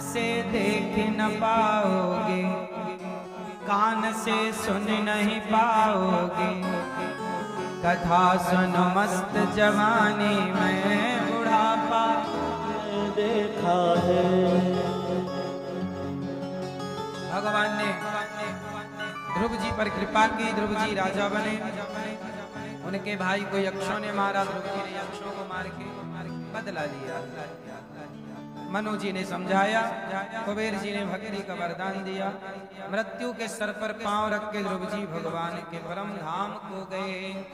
से देख न पाओगे, कान से सुन नहीं पाओगे। कथा सुनो मस्त जवानी में, बुढ़ापा देखा है। भगवान ने ध्रुव जी पर कृपा की। ध्रुव जी राजा बने। उनके भाई को यक्षों ने मारा, ध्रुव जी ने यक्षों को मार के बदला लिया। मनु जी ने समझाया, कुबेर जी ने भक्ति का वरदान दिया। मृत्यु के सर पर पांव रख के ध्रुव जी भगवान के परम धाम को गए।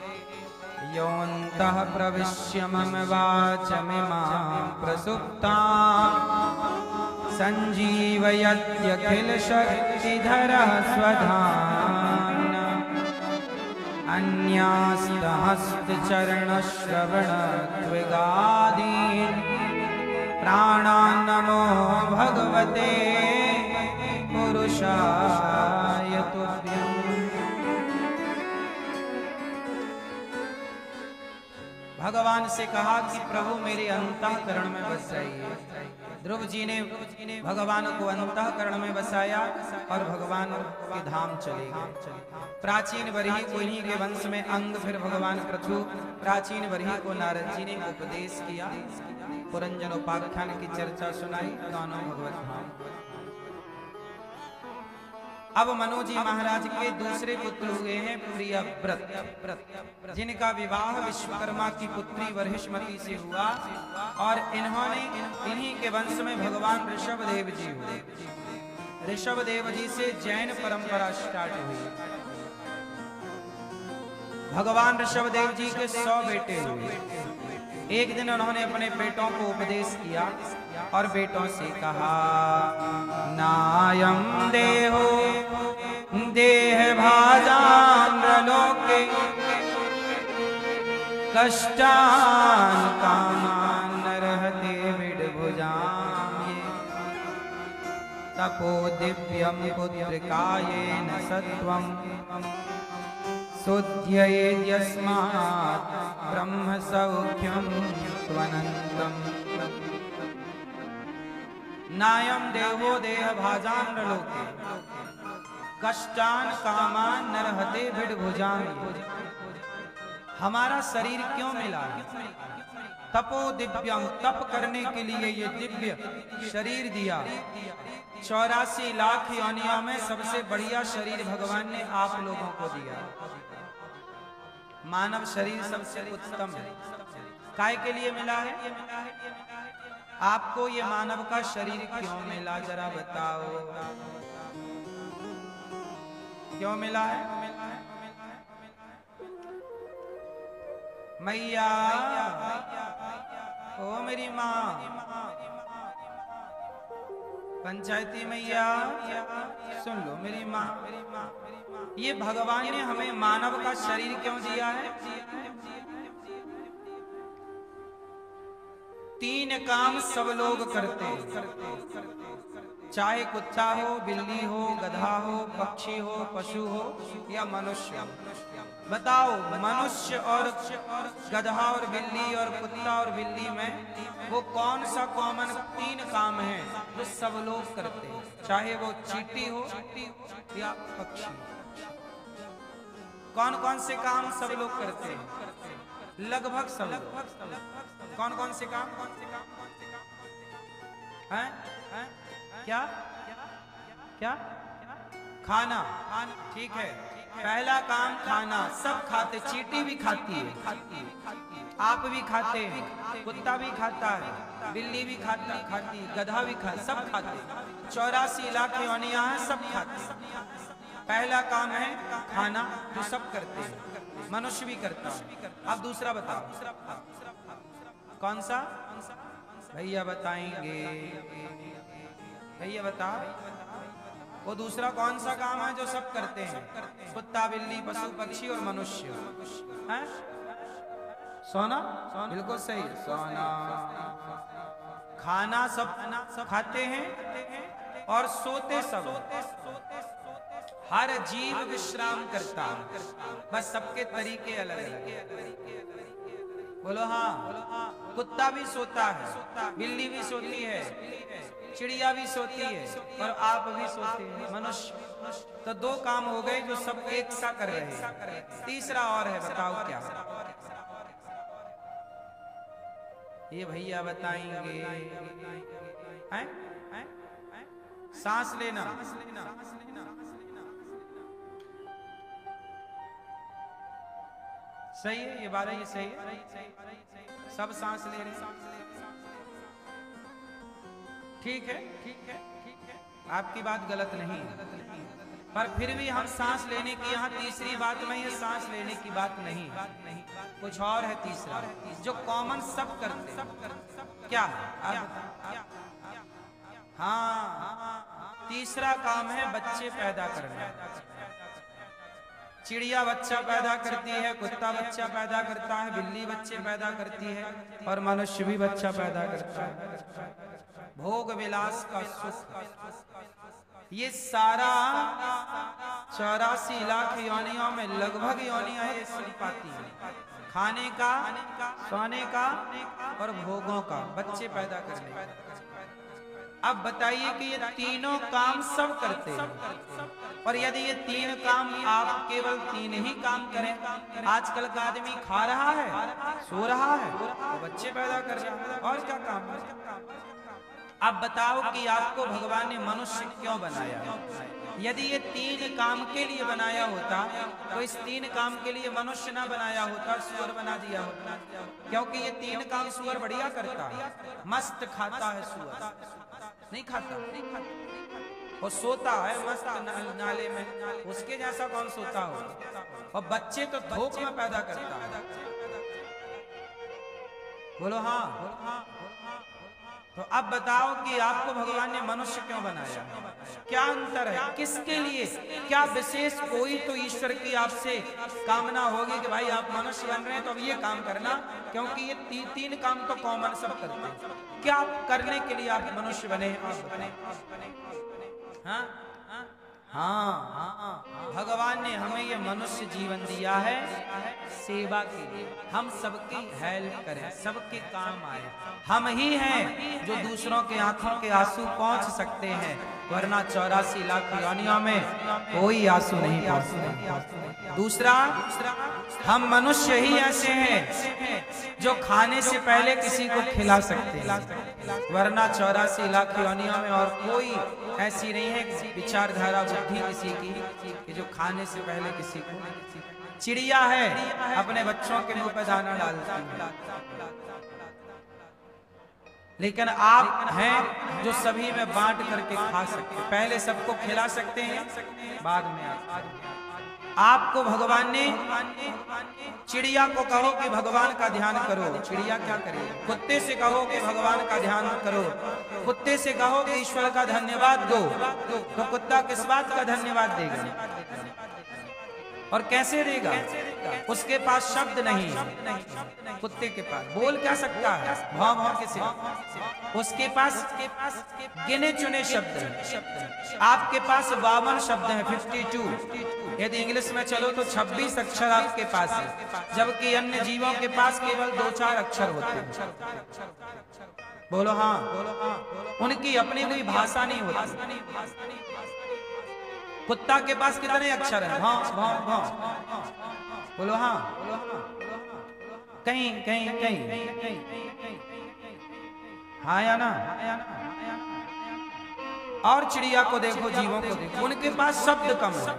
योऽन्तः प्रविश्य मम वाचमिमां प्रसुप्तां संजीवयत्यखिल शक्तिधरः स्वधाम्ना। अन्यास्तहस्तचरणश्रवणत्वगादीन् प्राणान् नमो भगवते पुरुषाय तुभ्यम्। भगवान से कहा कि प्रभु मेरे अंतःकरण में बस जाइए। ध्रुव जी ने भगवान को अंतःकरण में बसाया और भगवान के धाम चले गए। प्राचीन वरही को इन्हीं के वंश में अंग, फिर भगवान पृथु। प्राचीन वरही को नारद जी ने उपदेश किया, पुरंजन उपाख्यान की चर्चा सुनाई, दोनों भगवत धाम। अब मनु जी महाराज के दूसरे पुत्र हुए हैं प्रियव्रत, जिनका विवाह विश्वकर्मा की पुत्री वरहिष्मति से हुआ। और इन्हीं के वंश में भगवान ऋषभ देव जी हुए। ऋषभ देव जी से जैन परंपरा स्टार्ट हुई। भगवान ऋषभ देव जी के 100 बेटे हुए। एक दिन उन्होंने अपने बेटों को उपदेश किया और बेटों से कहा, नायं देहो देह भाजान्द्रलोके कष्टान् कामान् नरहते विडभुजाम्। तपो दिव्यं पुत्रिकायेन सत्वम् सुध्येद्यस्मात् ब्रह्म सौख्यं त्वनन्तम्। नायं देवो देह भाजान्द्रलोके कष्टान कामान नरहते विडभुजाम्। हमारा शरीर क्यों मिला है? तपो दिव्यम, तप करने के लिए ये दिव्य शरीर दिया। 84 लाख योनियों में सबसे बढ़िया शरीर भगवान ने आप लोगों को दिया। मानव शरीर सबसे उत्तम है। काय के लिए मिला है? आपको ये मानव का शरीर क्यों मिला, जरा बताओ, क्यों मिला है? मैया, ओ मेरी माँ, पंचायती मैया सुन लो मेरी माँ। ये भगवान ने हमें मानव का शरीर क्यों दिया है? 3 काम सब लोग करते हैं, चाहे कुत्ता हो, बिल्ली हो, गधा हो, पक्षी हो, पशु हो या मनुष्य। बताओ, मनुष्य और गधा और बिल्ली और कुत्ता और बिल्ली में वो कौन सा कॉमन 3 काम है जो सब लोग करते हैं, चाहे वो चींटी हो या पक्षी। कौन कौन से काम सब लोग करते हैं? लगभग सब लोग। कौन कौन से काम? हैं? क्या क्या? खाना। ठीक है, पहला काम खाना। सब खाते, चींटी भी खाती है, आप भी खाते हैं, कुत्ता भी खाता है, बिल्ली भी खाती, गधा भी खाता, सब खाते। 84 लाख योनियां हैं, सब खाते। पहला काम है खाना, जो सब करते हैं, मनुष्य भी करता है। अब दूसरा बताओ, कौन सा? भैया बताएंगे, भैया बताओ, वो दूसरा कौन सा काम है जो सब करते हैं? कुत्ता, बिल्ली, पशु, पक्षी और मनुष्य है? सोना, बिल्कुल सही, सोना। खाना सब खाते हैं और सोते सब। हर जीव विश्राम करता है, बस सबके तरीके अलग अलग। बोलो हाँ। कुत्ता भी सोता है, बिल्ली भी सोती है, चिड़िया भी सोती है और आप भी सोते हैं, मनुष्य। तो दो काम हो गए जो सब एक सा कर रहे हैं। तीसरा और है, बताओ क्या? ये भैया बताएंगे। हैं? सांस लेना। सही है ये बात, ये सही है, सब सांस ले रहे हैं। ठीक है, ठीक है, ठीक है, आपकी बात गलत नहीं है, पर फिर भी हम सांस लेने की, यहाँ तीसरी बात में ये सांस लेने की बात नहीं, कुछ और है तीसरा जो कॉमन सब करते हैं। क्या है? हाँ, तीसरा काम है बच्चे पैदा करना। चिड़िया बच्चा पैदा करती है, कुत्ता बच्चा पैदा करता है, बिल्ली बच्चे पैदा करती है और मनुष्य भी बच्चा पैदा करता है। भोग विलास का सुख, ये सारा 84 लाख योनियों में लगभग योनियां ये सुन पाती है। खाने का, सोने का और भोगों का, बच्चे पैदा करने का। अब बताइए कि ये तीनों काम सब करते हैं, और यदि ये तीन काम आप केवल तीन ही काम करें, आजकल का आदमी खा रहा है, सो रहा है, तो बच्चे पैदा कर रहा है, और क्या काम है? अब बताओ कि आपको भगवान ने मनुष्य क्यों बनाया? यदि ये तीन काम के लिए बनाया होता तो इस तीन काम के लिए मनुष्य ना बनाया होता, सुअर बना दिया होता। क्योंकि ये तीन काम सुअर बढ़िया करता है, मस्त खाता है सुअर, नहीं खाता, और सोता है मस्त नाले में, उसके जैसा कौन सोता हो? और बच्चे तो थोक में पैदा करता है। बोलो हाँ। तो अब बताओ कि आपको भगवान ने मनुष्य क्यों बनाया? क्या अंतर है? किसके लिए? क्या विशेष कोई तो ईश्वर की आपसे कामना होगी कि भाई आप मनुष्य बन रहे हैं तो अब ये काम करना, क्योंकि ये तीन काम तो कॉमन सब करते हैं। क्या करने के लिए आप मनुष्य बने? हाँ, भगवान ने हमें ये मनुष्य जीवन दिया है सेवा के लिए, हम सबकी हेल्प करें, सबके काम आए। हम ही हैं जो दूसरों के आंखों के आंसू पहुंच सकते हैं, वरना 84 लाख योनियों में कोई आंसू नहीं पहुंचते। दूसरा, हम मनुष्य ही ऐसे हैं जो खाने से पहले किसी को खिला सकते हैं, वरना 84 लाख योनियों में और कोई ऐसी नहीं है विचारधारा बुद्धि किसी की कि जो खाने से पहले किसी को। चिड़िया है अपने बच्चों के मुंह पर दाना डालती है, लेकिन आप हैं जो सभी में बांट करके खा सकते हैं। पहले सबको खिला सकते हैं, बाद में आपको भगवान ने, चिड़िया को कहो कि भगवान का ध्यान करो, चिड़िया क्या करेगी? कुत्ते से कहो कि भगवान का ध्यान करो, कुत्ते से कहो कि ईश्वर का धन्यवाद दो, तो कुत्ता किस बात का धन्यवाद देगा और कैसे देगा? उसके पास शब्द नहीं है, कुत्ते के पास बोल क्या सकता है? भाव भाव किसे? उसके पास गिने चुने शब्द हैं, आपके पास 52 शब्द हैं, 52। यदि इंग्लिश में चलो तो 26 अक्षर आपके पास है, जबकि अन्य जीवों के पास केवल 2-4 अक्षर होते हैं। बोलो हाँ, उनकी अपनी कोई भाषा नहीं होती। कुत्ता के पास कितने अक्षर हैं? हाँ हाँ हाँ, बोलो हाँ, कहीं कहीं कहीं हाँ या ना? और चिड़िया को देखो, जीवों को देखो, उनके पास शब्द कम है।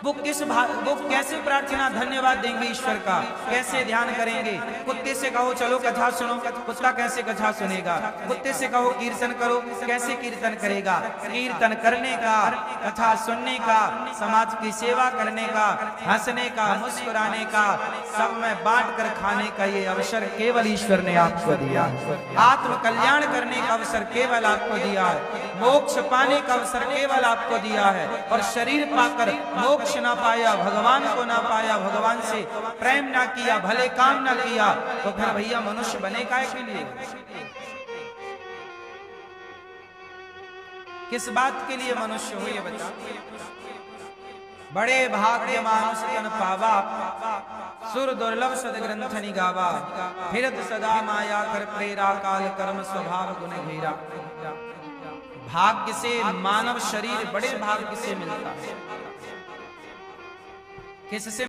वो कैसे प्रार्थना धन्यवाद देंगे ईश्वर का, कैसे ध्यान करेंगे? कुत्ते से कहो चलो कथा सुनो, कुत्ता कैसे कथा सुनेगा? कुत्ते से कहो कीर्तन करो, कैसे कीर्तन करेगा? कीर्तन करने का, कथा सुनने का, समाज की सेवा करने का, हंसने का, मुस्कुराने का, सब में बांट कर खाने का ये अवसर केवल ईश्वर ने आपको दिया। आत्म कल्याण करने का अवसर केवल आपको दिया है, मोक्ष पाने का अवसर केवल आपको दिया है। और शरीर पाकर मोक्ष ना पाया, भगवान को ना पाया, भगवान से प्रेम ना किया, भले काम ना किया, तो फिर भैया मनुष्य बने काहे के लिए? किस बात के लिए मनुष्य हो ये बता? बड़े भाग्य मानुष तन पावा, सुर दुर्लभ सदग्रंथ निगावा, फिरत सदा माया कर प्रेरा, काल कर्म स्वभाव गुण घेरा। भाग्य से मानव शरीर बड़े भाग्य से मिलता है। किससे